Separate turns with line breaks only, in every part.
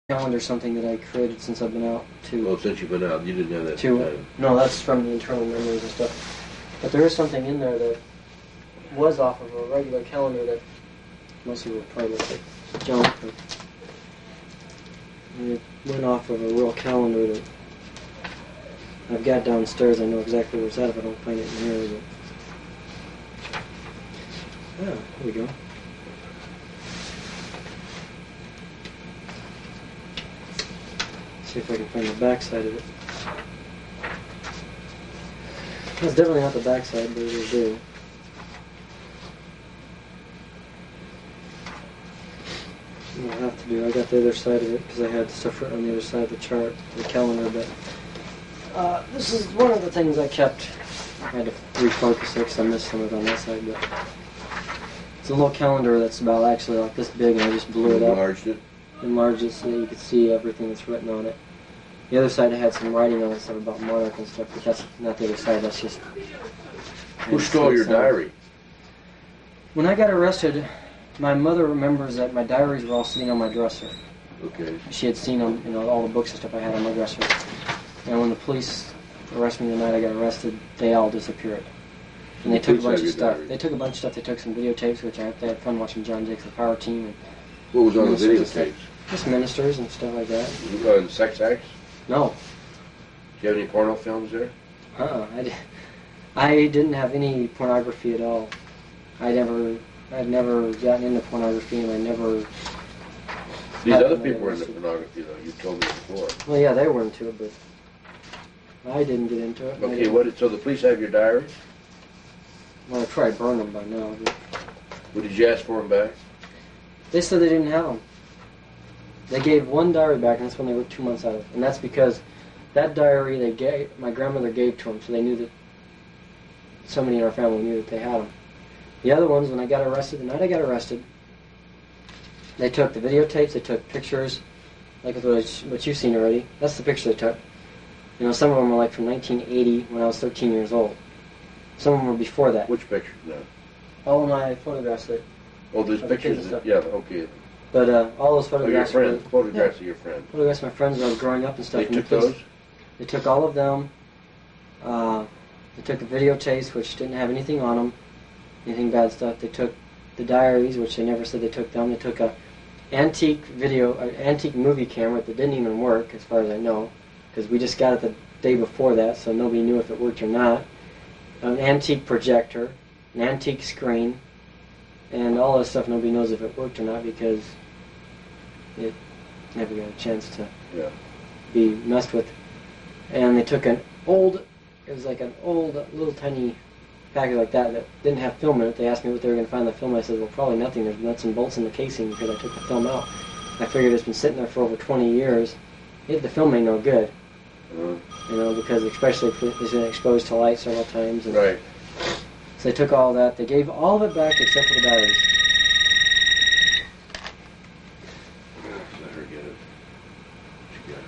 calendar, something that I created since I've been out too.
Oh, since you've been out, you didn't have that time.
No, that's from the internal memories and stuff. But there is something in there that was off of a regular calendar that mostly will probably look like junk. But it went off of a real calendar that I've got downstairs. I know exactly where it's at if I don't find it in here. But yeah, there we go. See if I can find the back side of it. That's definitely not the back side, but it'll do. What I'll have to do, I got the other side of it because I had stuff written on the other side of the chart, the calendar, but this is one of the things I kept. I had to refocus it because I missed some of it on that side, but it's a little calendar that's about actually like this big, and I just blew it up. Enlarged it so that you could see everything that's written on it. The other side had some writing on it, stuff about Monarch and stuff, but that's not the other side, that's just...
Who stole your diary?
When I got arrested, my mother remembers that my diaries were all sitting on my dresser.
Okay.
She had seen them, all the books and stuff I had on my dresser. And when the police arrested me the night I got arrested, they all disappeared. And they took a bunch of stuff. They took a bunch of stuff. They took some videotapes, which they had fun watching John Jakes, the Power Team. And
what was on the videotapes?
Just ministers and stuff like that.
Sex acts?
No.
Do you have any porno films there?
I didn't have any pornography at all. I'd never gotten into pornography, and I never...
These other people were into pornography, though. You told me before.
Well, yeah, they were into it, but I didn't get into it.
Okay, so the police have your diary?
Well, I probably burned them by now. But
What did you ask for them back?
they said they didn't have them. They gave one diary back, and that's when they were 2 months out of it. And that's because that diary my grandmother gave to them, so they knew that somebody in our family knew that they had them. The other ones, when I got arrested, the night I got arrested, they took the videotapes, they took pictures, like what you've seen already. That's the picture they took. Some of them were like from 1980 when I was 13 years old. Some of them were before that.
Which pictures now?
All of my photographs that...
Oh, there's pictures. Yeah, okay.
But all those photographs...
Of your friends. Photographs of your friends.
Photographs of my friends when I was growing up and stuff.
They took those?
They took all of them. They took the videotapes, which didn't have anything on them, anything bad stuff. They took the diaries, which they never said they took them. They took a antique movie camera that didn't even work, as far as I know, because we just got it the day before that, so nobody knew if it worked or not. An antique projector, an antique screen, and all this stuff nobody knows if it worked or not because it never got a chance to be messed with. And they took it was like an old little tiny package like that didn't have film in it. They asked me what they were going to find in the film. I said, well, probably nothing. There's nuts and bolts in the casing because I took the film out. I figured it's been sitting there for over 20 years. The film ain't no good. Because especially if it's been exposed to light several times.
Right.
So they took all that. They gave all of it back except for the diaries.
Let her get it. She got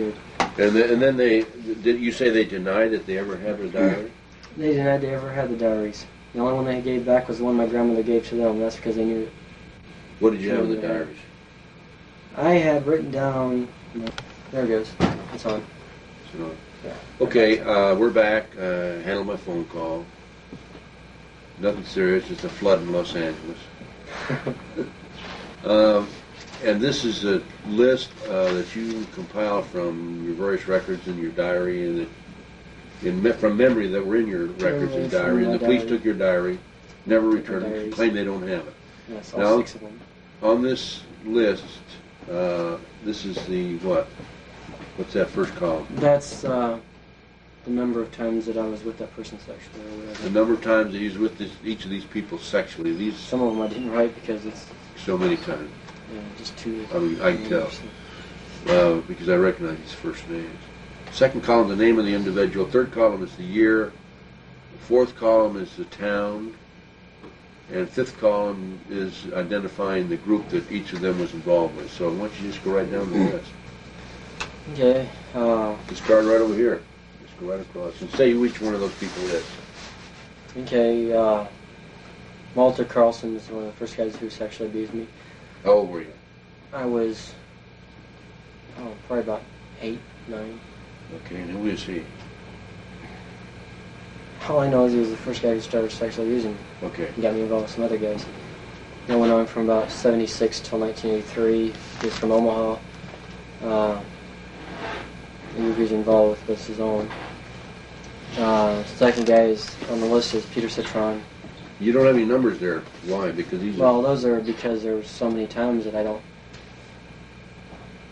it.
Okay,
And
good.
then did you say they denied that they ever had the diary?
They denied they ever had the diaries. The only one they gave back was the one my grandmother gave to them. That's because they knew it.
What did you have in the diaries?
I had written down... There it goes. It's on.
So,
yeah.
Okay, we're back. Handled my phone call. Nothing serious, just a flood in Los Angeles. And this is a list that you compile from your various records in your diary, and from memory that were in your records and diary. And the police took your diary, never returned it, claim they don't have it.
Yes, all 6 of them.
On this list, this is the what? What's that first column?
That's the number of times that I was with that person sexually or whatever.
The number of times that he's with each of these people sexually.
Some of them I didn't write because it's...
So many times.
Yeah, just 2.
I mean, I can tell. Because I recognize his first names. Second column, the name of the individual. Third column is the year. The fourth column is the town. And fifth column is identifying the group that each of them was involved with. So why don't you just go right down the list.
Okay.
Just start right over here. Just go right across. And say who each one of those people is.
Okay. Walter Carlson is one of the first guys who sexually abused me.
How old were you?
I was oh, probably about 8, 9.
Okay, and who is he?
All I know is he was the first guy who started sexually using me.
Okay.
He got me involved with some other guys. That went on from about 76 till 1983. He was from Omaha. He was involved with his own. Second guy is on the list is Peter Citron.
You don't have any numbers there. Why? Because these
Well, those are because there were so many times that I don't.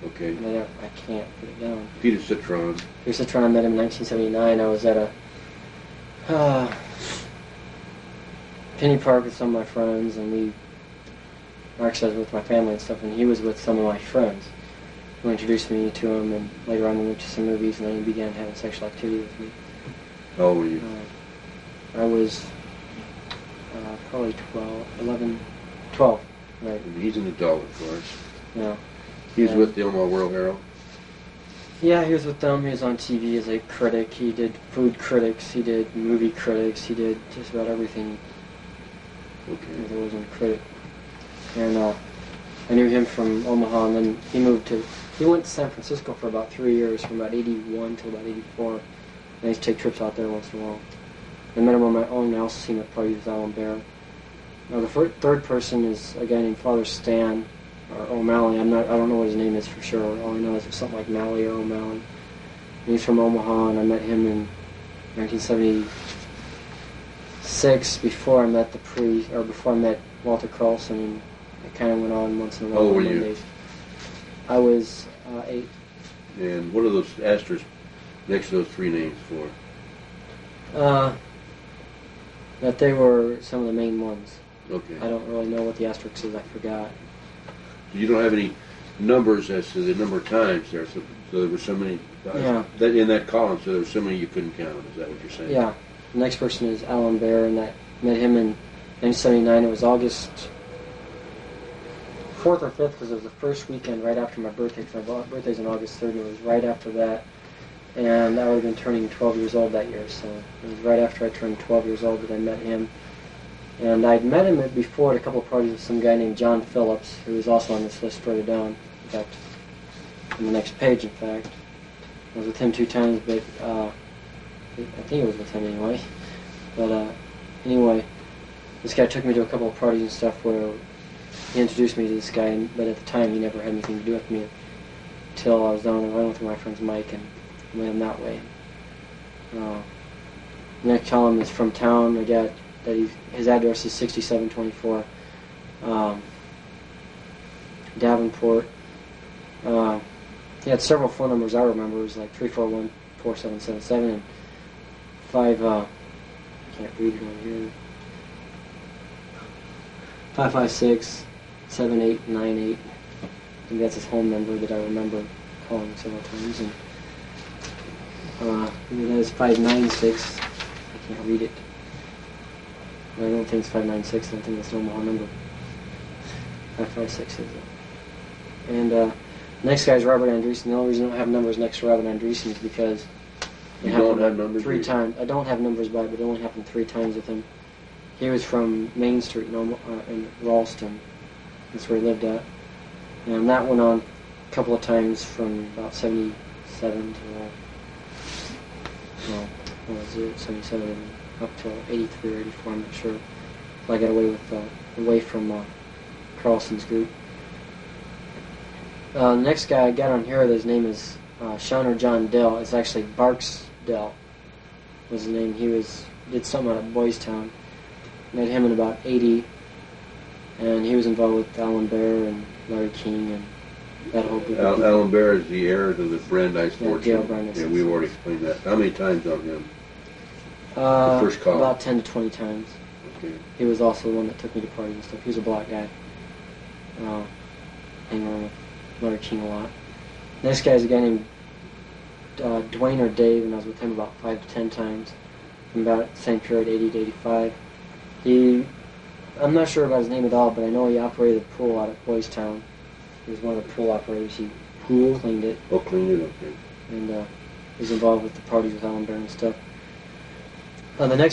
Okay.
I can't put it down.
Peter Citron.
Peter Citron, I met him in 1979. I was at a Penny Park with some of my friends, and actually I was with my family and stuff, and he was with some of my friends who introduced me to him, and later on we went to some movies, and then he began having sexual activity with me.
How old were you?
I was probably 12, right.
And he's an adult, of course.
Yeah.
He was with the Omaha World Herald?
Yeah, he was with them. He was on TV as a critic. He did food critics. He did movie critics. He did just about everything.
Okay.
There was a critic. And I knew him from Omaha, and then he went to San Francisco for about 3 years, from about 81 till about 84. And I used to take trips out there once in a while. I met him on my own. I also seen him at parties with Alan Bear. Now the third person is a guy named Father Stan, or O'Malley. I don't know what his name is for sure. All I know is it's something like Malley or O'Malley. And he's from Omaha, and I met him in 1976 before I met before I met Walter Carlson, and it kind of went on once in a while.
How old were
on
you?
Mondays. I was 8.
And what are those asterisks next to those 3 names for?
That they were some of the main ones.
Okay.
I don't really know what the asterisk is. I forgot.
You don't have any numbers as to the number of times there, so there were so many.
Yeah.
That in that column, so there were so many you couldn't count. Is that what you're saying?
Yeah. The next person is Alan Bear, and I met him in 1979. It was August 4th or 5th, because it was the first weekend right after my birthday, because my birthday's on August 3rd, and it was right after that. And I would have been turning 12 years old that year, so it was right after I turned 12 years old that I met him. And I'd met him before at a couple of parties with some guy named John Phillips, who was also on this list further down. In fact, on the next page, in fact. I was with him 2 times, but I think it was with him anyway. But anyway, this guy took me to a couple of parties and stuff where he introduced me to this guy, but at the time he never had anything to do with me until I was down the run with my friend's Mike, and met him that way. The next column is from town. I got that his address is 6724 Davenport. He had several phone numbers I remember. It was like 341-4777 and 5. I can't read it on here. 556-7898. I think that's his home number that I remember calling several times. And that is 596. I can't read it. I don't think it's 596. I don't think that's an Omaha number. 556 is it. And next guy is Robert Andreessen. The only reason I don't have numbers next to Robert Andreessen is because
you don't have numbers
3 times. I don't have numbers by it, but it only happened 3 times with him. He was from Main Street in Ralston. That's where he lived at. And that went on a couple of times from about 77 to what was it, 77 up till 83 or 84, I'm not sure. So I got away from Carlson's group. The next guy I got on here, his name is Shauner John Dell. It's actually Barks Dell was his name. He did something out at Boys Town. Met him in about 80, and he was involved with Alan Bear and Larry King and that whole group.
Alan Bear is the heir to the Brandeis fortune.
Gail Brandeis.
Yeah, we've already explained that. How many times on him?
The
first call?
About 10 to 20 times.
Okay.
He was also the one that took me to parties and stuff. He was a black guy. Hanging around with Larry King a lot. Next guy is a guy named Dwayne or Dave, and I was with him about 5 to 10 times from about the same period, 80 to 85. I'm not sure about his name at all, but I know he operated a pool out at Boys Town. He was one of the pool operators. He cleaned it.
Oh, cleaned it, okay.
And was involved with the parties with Alan Bear and stuff. The next